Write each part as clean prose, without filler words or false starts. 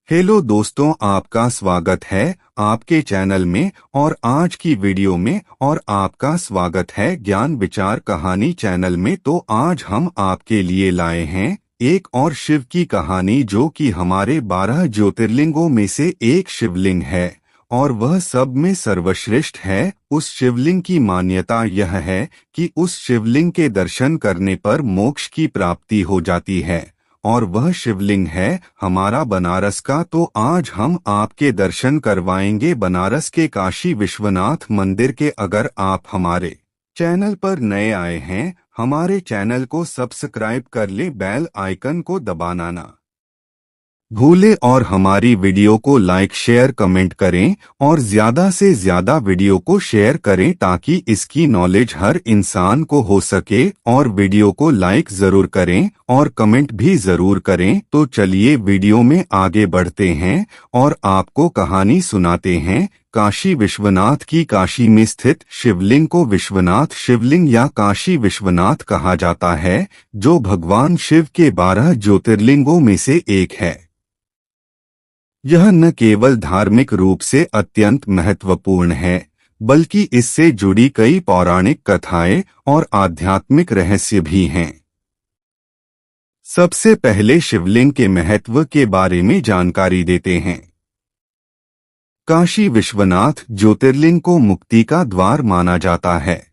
Hello दोस्तों, आपका स्वागत है आपके चैनल में और आज की वीडियो में। और आपका स्वागत है ज्ञान विचार कहानी चैनल में। तो आज हम आपके लिए लाए हैं एक और शिव की कहानी, जो कि हमारे 12 ज्योतिर्लिंगों में से एक शिवलिंग है और वह सब में सर्वश्रेष्ठ है। उस शिवलिंग की मान्यता यह है कि उस शिवलिंग के दर्शन करने पर मोक्ष की प्राप्ति हो जाती है और वह शिवलिंग है हमारा बनारस का। तो आज हम आपके दर्शन करवाएंगे बनारस के काशी विश्वनाथ मंदिर के। अगर आप हमारे चैनल पर नए आए हैं, हमारे चैनल को सब्सक्राइब कर ले, बेल आइकन को दबाना ना भूले और हमारी वीडियो को लाइक शेयर कमेंट करें और ज्यादा से ज्यादा वीडियो को शेयर करें ताकि इसकी नॉलेज हर इंसान को हो सके। और वीडियो को लाइक जरूर करें और कमेंट भी जरूर करें। तो चलिए वीडियो में आगे बढ़ते हैं और आपको कहानी सुनाते हैं। काशी विश्वनाथ की। काशी में स्थित शिवलिंग को विश्वनाथ शिवलिंग या काशी विश्वनाथ कहा जाता है, जो भगवान शिव के 12 ज्योतिर्लिंगों में से एक है। यह न केवल धार्मिक रूप से अत्यंत महत्वपूर्ण है, बल्कि इससे जुड़ी कई पौराणिक कथाएं और आध्यात्मिक रहस्य भी हैं। सबसे पहले शिवलिंग के महत्व के बारे में जानकारी देते हैं। काशी विश्वनाथ ज्योतिर्लिंग को मुक्ति का द्वार माना जाता है।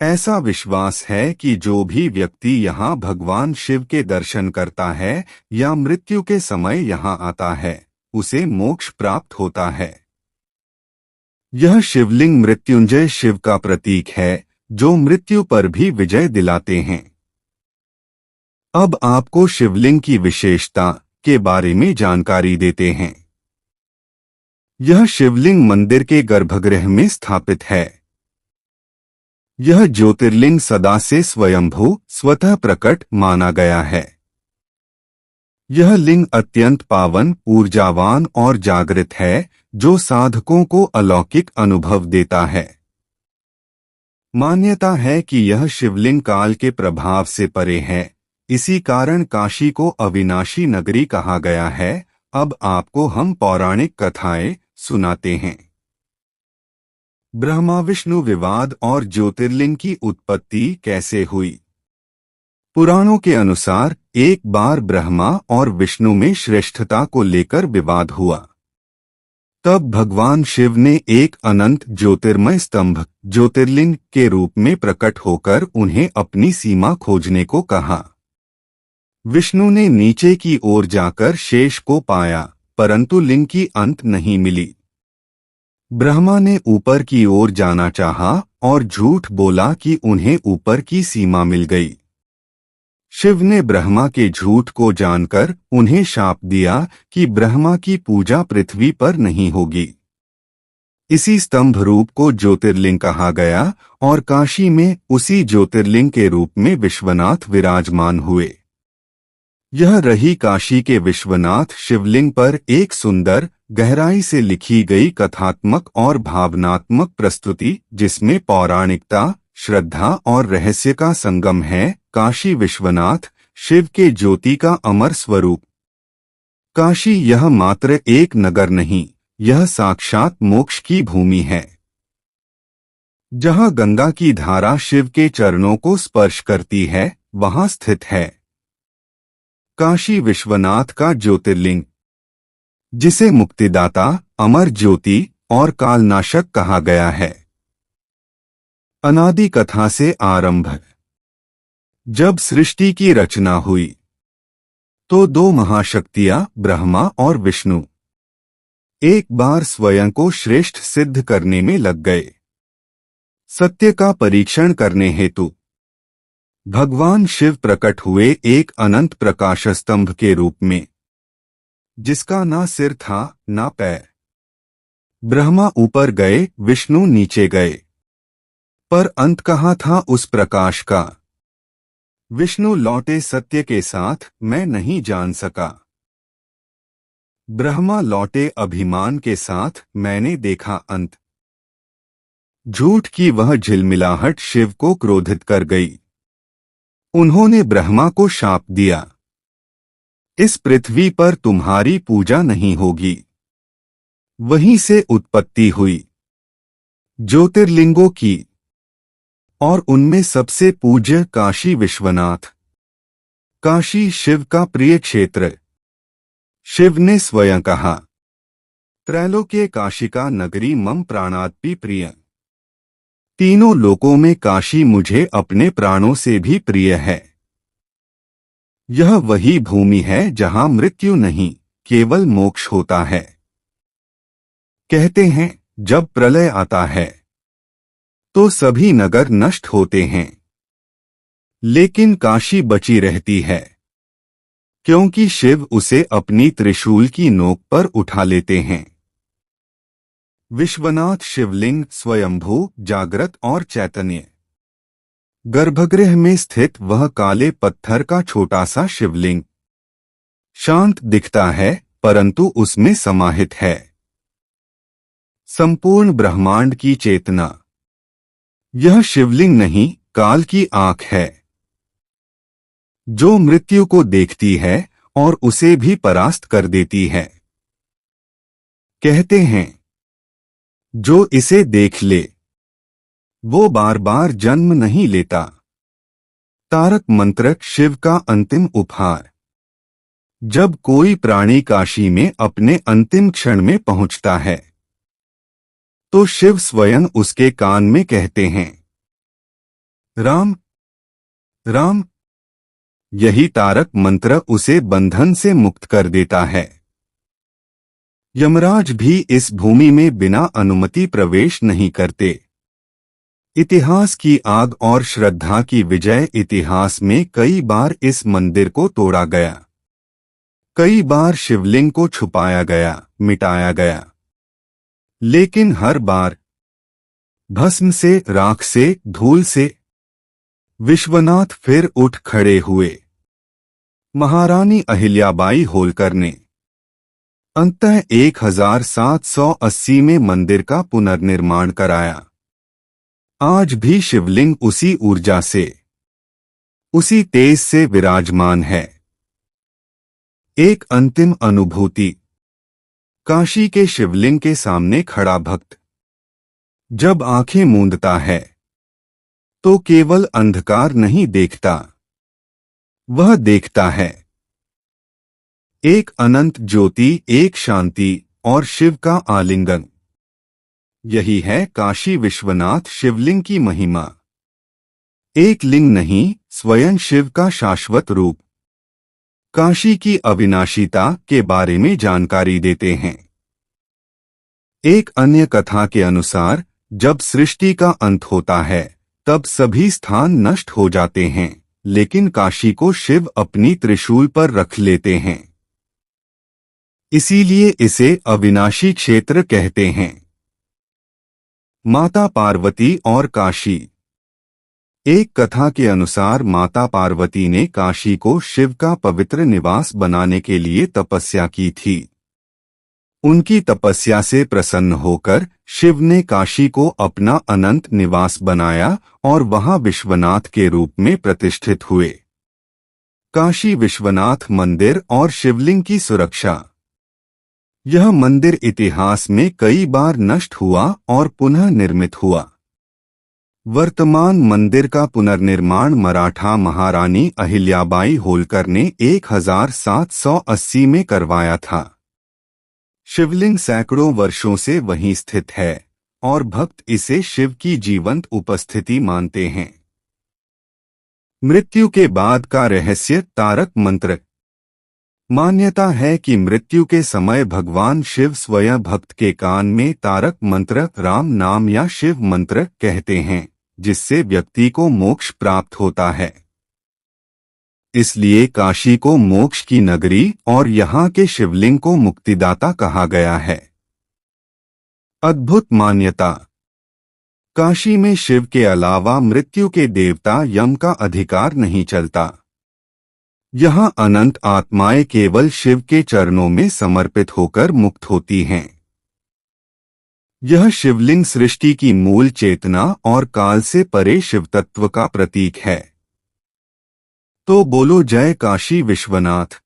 ऐसा विश्वास है कि जो भी व्यक्ति यहाँ भगवान शिव के दर्शन करता है या मृत्यु के समय यहाँ आता है, उसे मोक्ष प्राप्त होता है। यह शिवलिंग मृत्युंजय शिव का प्रतीक है, जो मृत्यु पर भी विजय दिलाते हैं। अब आपको शिवलिंग की विशेषता के बारे में जानकारी देते हैं। यह शिवलिंग मंदिर के गर्भगृह में स्थापित है। यह ज्योतिर्लिंग सदा से स्वयंभू स्वतः प्रकट माना गया है। यह लिंग अत्यंत पावन, ऊर्जावान और जागृत है, जो साधकों को अलौकिक अनुभव देता है। मान्यता है कि यह शिवलिंग काल के प्रभाव से परे है, इसी कारण काशी को अविनाशी नगरी कहा गया है। अब आपको हम पौराणिक कथाएं सुनाते हैं। ब्रह्मा विष्णु विवाद और ज्योतिर्लिंग की उत्पत्ति कैसे हुई। पुराणों के अनुसार एक बार ब्रह्मा और विष्णु में श्रेष्ठता को लेकर विवाद हुआ। तब भगवान शिव ने एक अनंत ज्योतिर्मय स्तंभ ज्योतिर्लिंग के रूप में प्रकट होकर उन्हें अपनी सीमा खोजने को कहा। विष्णु ने नीचे की ओर जाकर शेष को पाया, परंतु लिंग की अंत नहीं मिली। ब्रह्मा ने ऊपर की ओर जाना चाहा और झूठ बोला कि उन्हें ऊपर की सीमा मिल गई। शिव ने ब्रह्मा के झूठ को जानकर उन्हें शाप दिया कि ब्रह्मा की पूजा पृथ्वी पर नहीं होगी। इसी स्तंभ रूप को ज्योतिर्लिंग कहा गया और काशी में उसी ज्योतिर्लिंग के रूप में विश्वनाथ विराजमान हुए। यह रही काशी के विश्वनाथ शिवलिंग पर एक सुंदर, गहराई से लिखी गई कथात्मक और भावनात्मक प्रस्तुति, जिसमें पौराणिकता, श्रद्धा और रहस्य का संगम है। काशी विश्वनाथ शिव के ज्योति का अमर स्वरूप। काशी यह मात्र एक नगर नहीं, यह साक्षात मोक्ष की भूमि है। जहाँ गंगा की धारा शिव के चरणों को स्पर्श करती है, वहाँ स्थित है काशी विश्वनाथ का ज्योतिर्लिंग, जिसे मुक्तिदाता, अमर ज्योति और कालनाशक कहा गया है। अनादि कथा से आरंभ। जब सृष्टि की रचना हुई तो दो महाशक्तियां ब्रह्मा और विष्णु एक बार स्वयं को श्रेष्ठ सिद्ध करने में लग गए। सत्य का परीक्षण करने हेतु भगवान शिव प्रकट हुए एक अनंत प्रकाश स्तंभ के रूप में, जिसका ना सिर था ना पैर। ब्रह्मा ऊपर गए, विष्णु नीचे गए, पर अंत कहाँ था उस प्रकाश का। विष्णु लौटे सत्य के साथ, मैं नहीं जान सका। ब्रह्मा लौटे अभिमान के साथ, मैंने देखा अंत। झूठ की वह झिलमिलाहट शिव को क्रोधित कर गई। उन्होंने ब्रह्मा को शाप दिया। इस पृथ्वी पर तुम्हारी पूजा नहीं होगी। वहीं से उत्पत्ति हुई ज्योतिर्लिंगों की, और उनमें सबसे पूज्य काशी विश्वनाथ। काशी शिव का प्रिय क्षेत्र। शिव ने स्वयं कहा, त्रैलोक्य काशिका नगरी मम प्राणादपि प्रिय। तीनों लोकों में काशी मुझे अपने प्राणों से भी प्रिय है। यह वही भूमि है जहां मृत्यु नहीं, केवल मोक्ष होता है। कहते हैं जब प्रलय आता है तो सभी नगर नष्ट होते हैं, लेकिन काशी बची रहती है, क्योंकि शिव उसे अपनी त्रिशूल की नोक पर उठा लेते हैं। विश्वनाथ शिवलिंग स्वयंभू, जागृत और चैतन्य। गर्भगृह में स्थित वह काले पत्थर का छोटा सा शिवलिंग शांत दिखता है, परंतु उसमें समाहित है संपूर्ण ब्रह्मांड की चेतना। यह शिवलिंग नहीं, काल की आंख है, जो मृत्यु को देखती है और उसे भी परास्त कर देती है। कहते हैं जो इसे देख ले वो बार बार जन्म नहीं लेता। तारक मंत्र शिव का अंतिम उपहार। जब कोई प्राणी काशी में अपने अंतिम क्षण में पहुंचता है तो शिव स्वयं उसके कान में कहते हैं, राम राम। यही तारक मंत्र उसे बंधन से मुक्त कर देता है। यमराज भी इस भूमि में बिना अनुमति प्रवेश नहीं करते। इतिहास की आग और श्रद्धा की विजय। इतिहास में कई बार इस मंदिर को तोड़ा गया, कई बार शिवलिंग को छुपाया गया, मिटाया गया, लेकिन हर बार भस्म से, राख से, धूल से विश्वनाथ फिर उठ खड़े हुए। महारानी अहिल्याबाई होलकर ने अंततः 1780 में मंदिर का पुनर्निर्माण कराया। आज भी शिवलिंग उसी ऊर्जा से, उसी तेज से विराजमान है। एक अंतिम अनुभूति। काशी के शिवलिंग के सामने खड़ा भक्त जब आंखें मूंदता है तो केवल अंधकार नहीं देखता, वह देखता है एक अनंत ज्योति, एक शांति और शिव का आलिंगन। यही है काशी विश्वनाथ शिवलिंग की महिमा। एक लिंग नहीं, स्वयं शिव का शाश्वत रूप। काशी की अविनाशिता के बारे में जानकारी देते हैं। एक अन्य कथा के अनुसार जब सृष्टि का अंत होता है तब सभी स्थान नष्ट हो जाते हैं, लेकिन काशी को शिव अपनी त्रिशूल पर रख लेते हैं। इसीलिए इसे अविनाशी क्षेत्र कहते हैं। माता पार्वती और काशी। एक कथा के अनुसार माता पार्वती ने काशी को शिव का पवित्र निवास बनाने के लिए तपस्या की थी। उनकी तपस्या से प्रसन्न होकर शिव ने काशी को अपना अनंत निवास बनाया और वहां विश्वनाथ के रूप में प्रतिष्ठित हुए। काशी विश्वनाथ मंदिर और शिवलिंग की सुरक्षा। यह मंदिर इतिहास में कई बार नष्ट हुआ और पुनः निर्मित हुआ। वर्तमान मंदिर का पुनर्निर्माण मराठा महारानी अहिल्याबाई होलकर ने 1780 में करवाया था। शिवलिंग सैकड़ों वर्षों से वहीं स्थित है और भक्त इसे शिव की जीवंत उपस्थिति मानते हैं। मृत्यु के बाद का रहस्य। तारक मंत्र। मान्यता है कि मृत्यु के समय भगवान शिव स्वयं भक्त के कान में तारक मंत्र, राम नाम या शिव मंत्र कहते हैं, जिससे व्यक्ति को मोक्ष प्राप्त होता है। इसलिए काशी को मोक्ष की नगरी और यहाँ के शिवलिंग को मुक्तिदाता कहा गया है। अद्भुत मान्यता। काशी में शिव के अलावा मृत्यु के देवता यम का अधिकार नहीं चलता। यहाँ अनंत आत्माएं केवल शिव के चरणों में समर्पित होकर मुक्त होती हैं। यह शिवलिंग सृष्टि की मूल चेतना और काल से परे शिव तत्व का प्रतीक है। तो बोलो जय काशी विश्वनाथ।